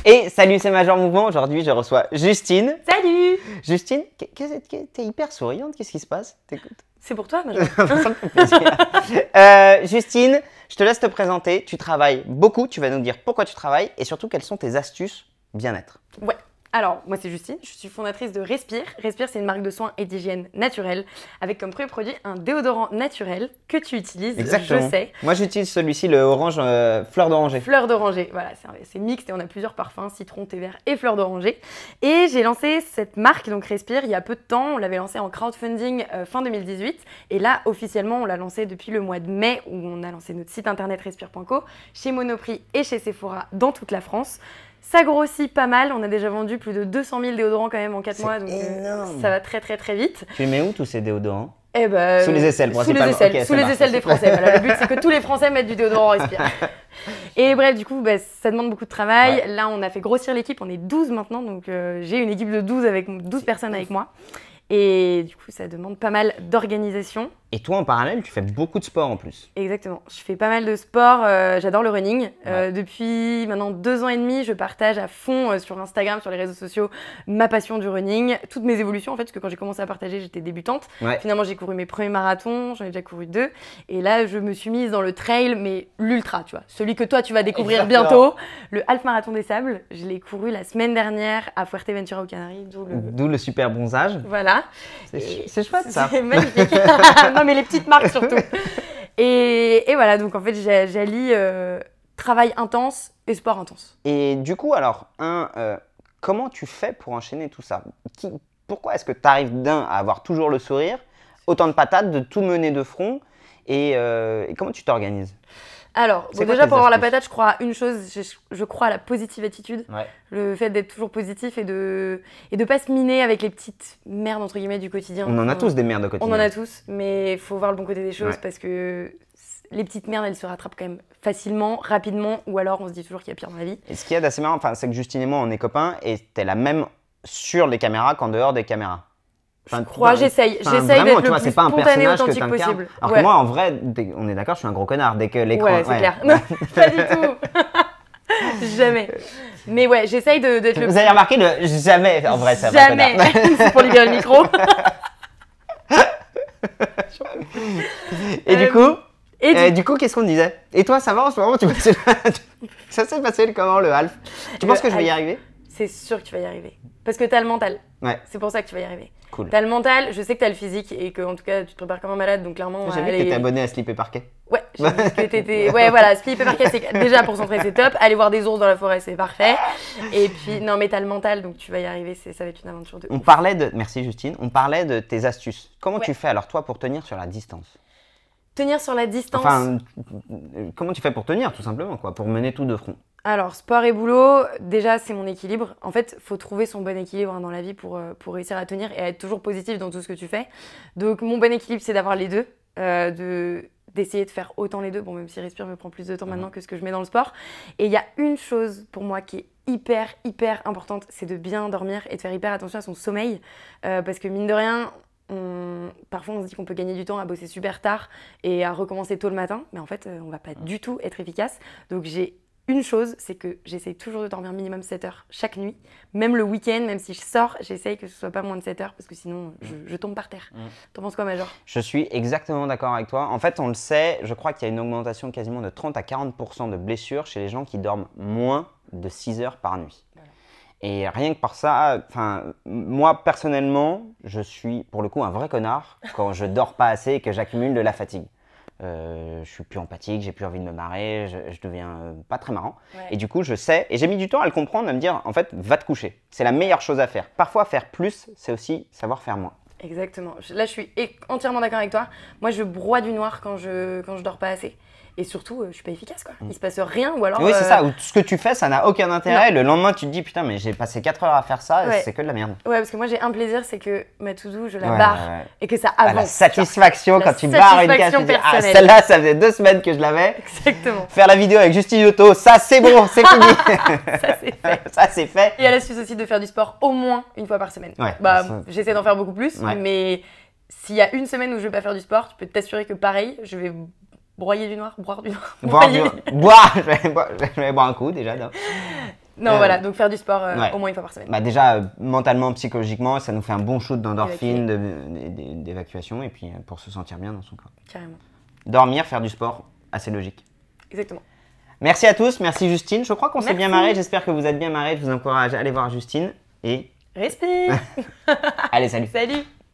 Et salut, c'est Major Mouvement. Aujourd'hui, je reçois Justine. Salut! Justine, t'es hyper souriante. Qu'est-ce qui se passe? C'est pour toi, Major. Ça me fait plaisir. Justine, je te laisse te présenter. Tu travailles beaucoup. Tu vas nous dire pourquoi tu travailles et surtout quelles sont tes astuces bien-être. Ouais. Alors, moi, c'est Justine. Je suis fondatrice de Respire. Respire, c'est une marque de soins et d'hygiène naturelle avec comme premier produit un déodorant naturel que tu utilises. Exactement. Je sais. Moi, j'utilise celui-ci, le orange fleur d'oranger. Fleur d'oranger. Voilà, c'est mixte et on a plusieurs parfums, citron, thé vert et fleur d'oranger. Et j'ai lancé cette marque, donc Respire, il y a peu de temps. On l'avait lancée en crowdfunding fin 2018. Et là, officiellement, on l'a lancé depuis le mois de mai où on a lancé notre site internet respire.co chez Monoprix et chez Sephora dans toute la France. Ça grossit pas mal, on a déjà vendu plus de 200 000 déodorants quand même en 4 mois, donc ça va très vite. Tu les mets où tous ces déodorants? Eh ben, sous les aisselles, principalement. Sous les aisselles, sous les aisselles des Français. Voilà, le but, c'est que tous les Français mettent du déodorant Respire. Et bref, du coup, ça demande beaucoup de travail. Ouais. Là, on a fait grossir l'équipe, on est 12 maintenant, donc j'ai une équipe de 12 personnes avec moi. Et du coup, ça demande pas mal d'organisation. Et toi, en parallèle, tu fais beaucoup de sport en plus. Exactement. Je fais pas mal de sport. J'adore le running. Depuis maintenant 2 ans et demi, je partage à fond sur Instagram, sur les réseaux sociaux, ma passion du running, toutes mes évolutions en fait, parce que quand j'ai commencé à partager, j'étais débutante. Ouais. Finalement, j'ai couru mes premiers marathons, j'en ai déjà couru 2. Et là, je me suis mise dans le trail, mais l'ultra, tu vois. Celui que toi, tu vas découvrir bientôt. Le Half Marathon des Sables. Je l'ai couru la semaine dernière à Fuerteventura aux Canaries. D'où le super bronzage. Voilà. C'est chouette ça. C'est magnifique. Non mais les petites marques surtout. Et voilà, donc en fait j'allie travail intense et sport intense. Et du coup alors, comment tu fais pour enchaîner tout ça? Pourquoi est-ce que tu arrives à avoir toujours le sourire, autant de patates, de tout mener de front et comment tu t'organises? Alors, déjà pour avoir la patate, je crois à une chose, je crois à la positive attitude. Ouais. Le fait d'être toujours positif et de pas se miner avec les petites merdes entre guillemets du quotidien. On en a tous des merdes au quotidien. On en a tous, mais il faut voir le bon côté des choses parce que les petites merdes, elles se rattrapent quand même facilement, rapidement, ou alors on se dit toujours qu'il y a pire dans la vie. Et ce qu'il y a d'assez marrant, c'est que Justine et moi, on est copains et t'es la même sur les caméras qu'en dehors des caméras. J'essaye d'être le plus spontané, authentique possible. Alors que moi, en vrai, on est d'accord, je suis un gros connard dès que l'écran... Ouais, c'est clair. Non, pas du tout. Jamais. Mais ouais, j'essaye d'être le... Vous avez remarqué le jamais, en vrai, ça va. Jamais. C'est pour libérer le micro. Et du coup, qu'est-ce qu'on disait? Et toi, ça va en ce moment? Ça s'est passé comment le half? Tu penses que je vais y arriver? C'est sûr que tu vas y arriver. Parce que t'as le mental. Ouais. C'est pour ça que tu vas y arriver. Cool. T'as le mental, je sais que t'as le physique et que en tout cas tu te prépares comme un malade, donc clairement. J'ai vu que t'étais abonné à Slip et Parquet. Ouais, j'ai vu que t'étais. Ouais, voilà, Slip et Parquet, c'est déjà pour s'entraîner, c'est top. Aller voir des ours dans la forêt, c'est parfait. Et puis, non, mais t'as le mental, donc tu vas y arriver, ça va être une aventure de. Merci Justine, on parlait de tes astuces. Comment tu fais alors toi pour tenir sur la distance? Tenir sur la distance. Enfin, comment tu fais pour tenir tout simplement, quoi, pour mener tout de front? Alors, sport et boulot, déjà, c'est mon équilibre. En fait, il faut trouver son bon équilibre dans la vie pour réussir à tenir et à être toujours positif dans tout ce que tu fais. Donc, mon bon équilibre, c'est d'avoir les deux, d'essayer de faire autant les deux. Bon, même si Respire me prend plus de temps maintenant que ce que je mets dans le sport. Et il y a une chose pour moi qui est hyper importante, c'est de bien dormir et de faire hyper attention à son sommeil. Parce que mine de rien, parfois on se dit qu'on peut gagner du temps à bosser super tard et à recommencer tôt le matin. Mais en fait, on va pas du tout être efficace. Donc, j'ai une chose, c'est que j'essaye toujours de dormir minimum 7 heures chaque nuit. Même le week-end, même si je sors, j'essaye que ce soit pas moins de 7 heures parce que sinon, je tombe par terre. T'en penses quoi, Major? Je suis exactement d'accord avec toi. En fait, on le sait, je crois qu'il y a une augmentation quasiment de 30 à 40% de blessures chez les gens qui dorment moins de 6 heures par nuit. Voilà. Et rien que par ça, moi, personnellement, je suis pour le coup un vrai connard quand je dors pas assez et que j'accumule de la fatigue. Je suis plus empathique, j'ai plus envie de me marrer, je deviens pas très marrant. Ouais. Et du coup, je sais, et j'ai mis du temps à le comprendre, à me dire, en fait, va te coucher. C'est la meilleure chose à faire. Parfois, faire plus, c'est aussi savoir faire moins. Exactement. Là, je suis entièrement d'accord avec toi. Moi, je broie du noir quand je dors pas assez. Et surtout, je suis pas efficace, quoi. Il se passe rien ou alors… Oui, c'est ça. Ou tout ce que tu fais, ça n'a aucun intérêt. Non. Le lendemain, tu te dis, putain, mais j'ai passé 4 heures à faire ça, c'est que de la merde. Ouais, parce que moi, j'ai un plaisir, c'est que ma to-do, je la barre et que ça avance. La satisfaction quand tu barres une case, tu dis, ah, celle-là, ça faisait 2 semaines que je l'avais. Exactement. Faire la vidéo avec Justine Auto, ça, c'est bon, c'est fini. Ça, c'est fait. Ça, c'est fait. Et à l'astuce aussi de faire du sport au moins une fois par semaine. Ouais, j'essaie d'en faire beaucoup plus, mais s'il y a une semaine où je vais pas faire du sport, tu peux t'assurer que pareil, je vais broyer du noir, boire du noir. Je vais boire un coup déjà. Non. Non, voilà, donc faire du sport ouais. au moins une fois par semaine. Bah déjà, mentalement, psychologiquement, ça nous fait un bon shoot d'endorphine, d'évacuation, et puis pour se sentir bien dans son corps. Carrément. Dormir, faire du sport, assez logique. Exactement. Merci à tous, merci Justine. Je crois qu'on s'est bien marré, j'espère que vous êtes bien marré. Je vous encourage à aller voir Justine et... Respire. Allez, salut. Salut.